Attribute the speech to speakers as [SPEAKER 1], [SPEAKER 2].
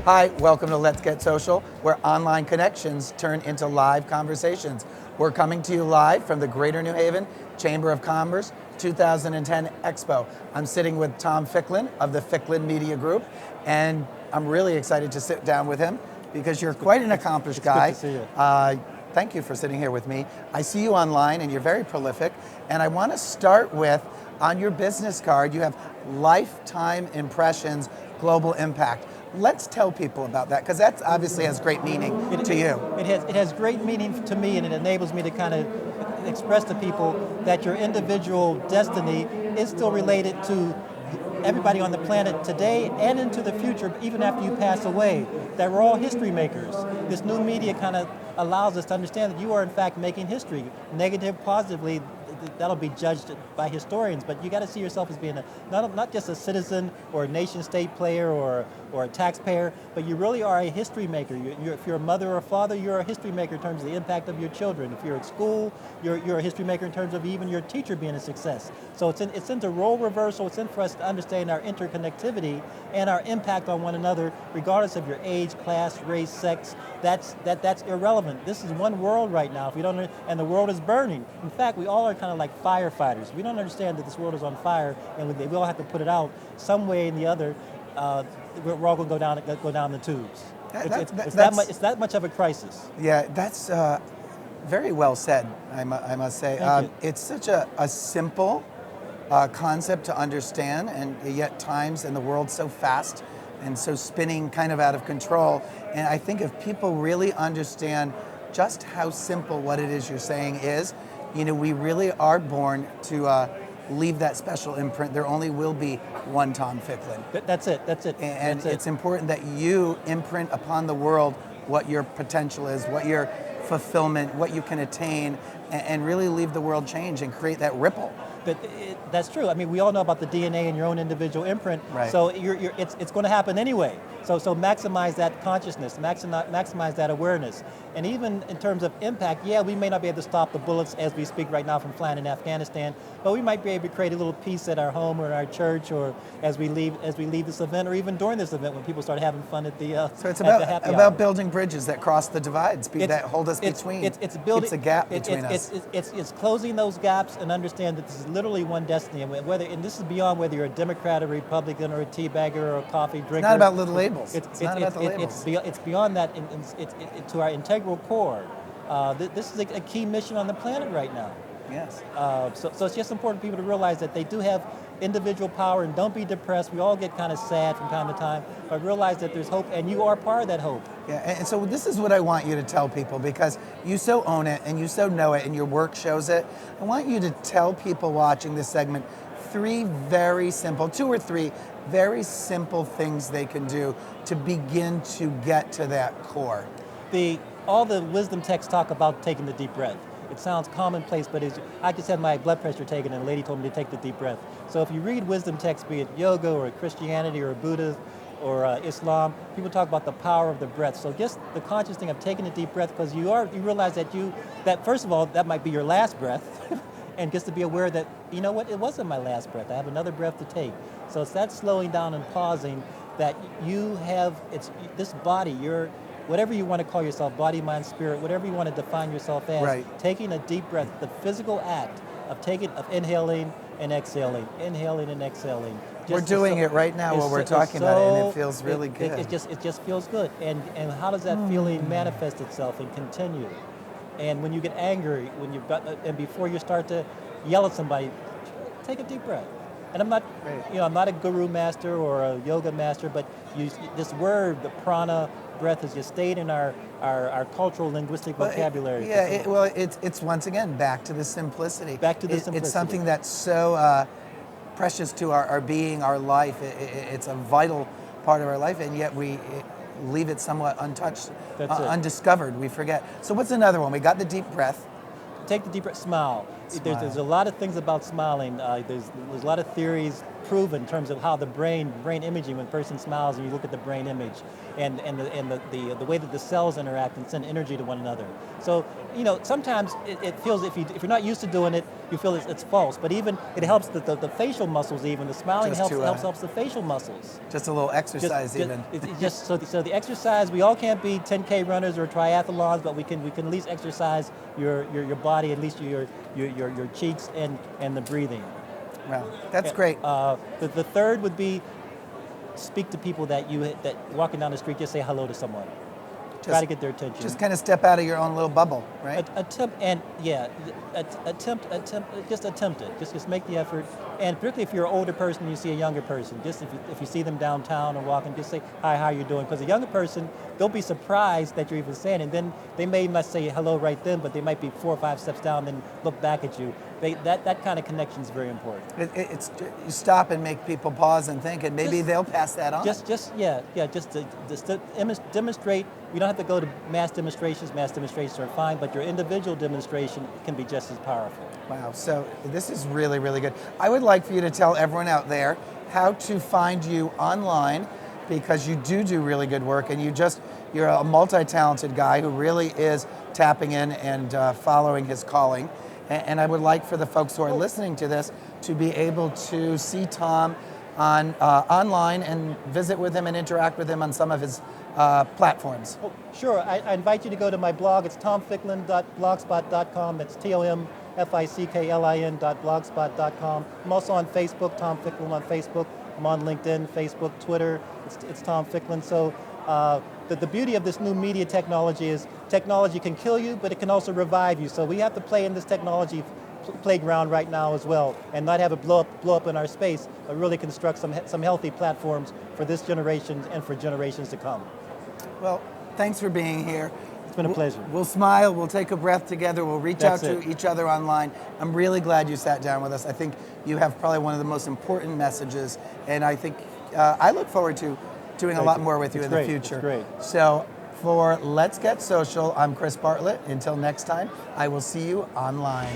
[SPEAKER 1] Hi, welcome to Let's Get Social, where online connections turn into live conversations. We're coming to you live from the Greater New Haven Chamber of Commerce 2010 Expo. I'm sitting with Tom Ficklin of the Ficklin Media Group, and I'm really excited to sit down with him because you're quite an accomplished guy.
[SPEAKER 2] Good to see you.
[SPEAKER 1] Thank you for sitting here with me. I see you online and you're very prolific, and I want to start with, on your business card, you have lifetime impressions, global impact. Let's tell people about that, because that obviously has great meaning to you.
[SPEAKER 2] It has great meaning to me, and it enables me to kind of express to people that your individual destiny is still related to everybody on the planet today and into the future, even after you pass away, that we're all history makers. This new media kind of allows us to understand that you are in fact making history, negative, positively. That'll be judged by historians, but you got to see yourself as being not just a citizen or a nation state player or a taxpayer, but you really are a history maker. If you're a mother or a father, you're a history maker in terms of the impact of your children. If you're at school, you're a history maker in terms of even your teacher being a success. So it's into role reversal. It's in for us to understand our interconnectivity and our impact on one another, regardless of your age, class, race, sex. That's irrelevant. This is one world right now. If you don't, and the world is burning. In fact, we all are kind of like firefighters. We don't understand that this world is on fire, and we all have to put it out some way or the other. We're all going to go down the tubes. It's that much of a crisis.
[SPEAKER 1] Yeah, that's very well said, I must say. It's such a simple concept to understand, and yet times in the world so fast and so spinning kind of out of control. And I think if people really understand just how simple what it is you're saying is, you know, we really are born to leave that special imprint. There only will be one Tom Ficklin.
[SPEAKER 2] That's it.
[SPEAKER 1] And it's important that you imprint upon the world what your potential is, what your fulfillment, what you can attain, and really leave the world change and create that ripple.
[SPEAKER 2] That's true. I mean, we all know about the DNA and your own individual imprint.
[SPEAKER 1] Right.
[SPEAKER 2] So it's going to happen anyway. So maximize that consciousness, maximize that awareness. And even in terms of impact, yeah, we may not be able to stop the bullets as we speak right now from flying in Afghanistan, but we might be able to create a little peace at our home or in our church, or as we leave this event, or even during this event when people start having fun at the
[SPEAKER 1] So it's
[SPEAKER 2] at the happy hour.
[SPEAKER 1] about building bridges that cross the divides, that hold us between.
[SPEAKER 2] It's building
[SPEAKER 1] keeps a gap between us.
[SPEAKER 2] It's closing those gaps and understand that this is literally one destiny, and this is beyond whether you're a Democrat, a Republican, or a teabagger, or a coffee drinker.
[SPEAKER 1] It's not about little labels. It's not about the labels.
[SPEAKER 2] It's beyond that. It's to our integral core. This is a key mission on the planet right now.
[SPEAKER 1] Yes.
[SPEAKER 2] So it's just important for people to realize that they do have individual power, and don't be depressed. We all get kind of sad from time to time, but realize that there's hope, and you are part of that hope.
[SPEAKER 1] Yeah, and so this is what I want you to tell people, because you so own it and you so know it and your work shows it. I want you to tell people watching this segment two or three very simple things they can do to begin to get to that core.
[SPEAKER 2] All the wisdom texts talk about taking the deep breath. It sounds commonplace, but I just had my blood pressure taken, and a lady told me to take the deep breath. So if you read wisdom texts, be it yoga or Christianity or Buddha or Islam, people talk about the power of the breath. So just the conscious thing of taking a deep breath, because you realize that first of all, that might be your last breath, and just to be aware that, you know what, it wasn't my last breath. I have another breath to take. So it's that slowing down and pausing that you have. It's this body, whatever you want to call yourself, body, mind, spirit, whatever you want to define yourself as,
[SPEAKER 1] right.
[SPEAKER 2] Taking a deep breath, the physical act of inhaling and exhaling.
[SPEAKER 1] We're doing it right now while we're talking about it, and it feels really good.
[SPEAKER 2] It just feels good. And how does that feeling manifest itself and continue? And when you get angry, and before you start to yell at somebody, take a deep breath. And I'm not, I'm not a guru master or a yoga master, but this word, the prana, breath, has just stayed in our cultural linguistic vocabulary.
[SPEAKER 1] It's once again back to the simplicity. It's something that's so precious to our being, our life. It's a vital part of our life, and yet we leave it somewhat untouched, undiscovered. We forget. So what's another one? We got the deep breath.
[SPEAKER 2] Take the deep breath, smile.
[SPEAKER 1] smile.
[SPEAKER 2] there's a lot of things about smiling. There's a lot of theories proven in terms of how the brain imaging, when a person smiles and you look at the brain image, and the way that the cells interact and send energy to one another. So sometimes it feels, if you're not used to doing it, you feel it's false. But even it helps the facial muscles. Even the smiling helps the facial muscles.
[SPEAKER 1] Just a little exercise,
[SPEAKER 2] So the exercise. We all can't be 10K runners or triathlons, but we can at least exercise your body, at least your cheeks and the breathing.
[SPEAKER 1] Wow, that's great.
[SPEAKER 2] The third would be speak to people that walking down the street, just say hello to someone. Try to get their attention.
[SPEAKER 1] Just kind of step out of your own little bubble, right?
[SPEAKER 2] Attempt it. Just make the effort. And particularly if you're an older person and you see a younger person, just if you see them downtown or walking, just say, hi, how are you doing? Because a younger person, they'll be surprised that you're even saying it. And then they may not say hello right then, but they might be 4 or 5 steps down and then look back at you. That kind of connection is very important.
[SPEAKER 1] You stop and make people pause and think, and maybe they'll pass that on.
[SPEAKER 2] Just to demonstrate. We don't have to go to mass demonstrations. Mass demonstrations are fine, but your individual demonstration can be just as powerful.
[SPEAKER 1] Wow, so this is really, really good. I would like for you to tell everyone out there how to find you online, because you do really good work, and you're a multi-talented guy who really is tapping in and following his calling. And I would like for the folks who are listening to this to be able to see Tom online and visit with him and interact with him on some of his platforms.
[SPEAKER 2] Oh, sure. I invite you to go to my blog. It's tomficklin.blogspot.com. That's TOMFICKLIN.blogspot.com. I'm also on Facebook, Tom Ficklin on Facebook. I'm on LinkedIn, Facebook, Twitter. It's Tom Ficklin. So the beauty of this new media technology is technology can kill you, but it can also revive you. So we have to play in this technology playground right now as well, and not have it blow up in our space, but really construct some healthy platforms for this generation and for generations to come.
[SPEAKER 1] Well, thanks for being here.
[SPEAKER 2] It's been a pleasure.
[SPEAKER 1] We'll smile, we'll take a breath together, we'll reach out to each other online. I'm really glad you sat down with us. I think you have probably one of the most important messages, and I think I look forward to doing a lot more with you in the future.
[SPEAKER 2] It's great.
[SPEAKER 1] So for Let's Get Social, I'm Chris Bartlett. Until next time, I will see you online.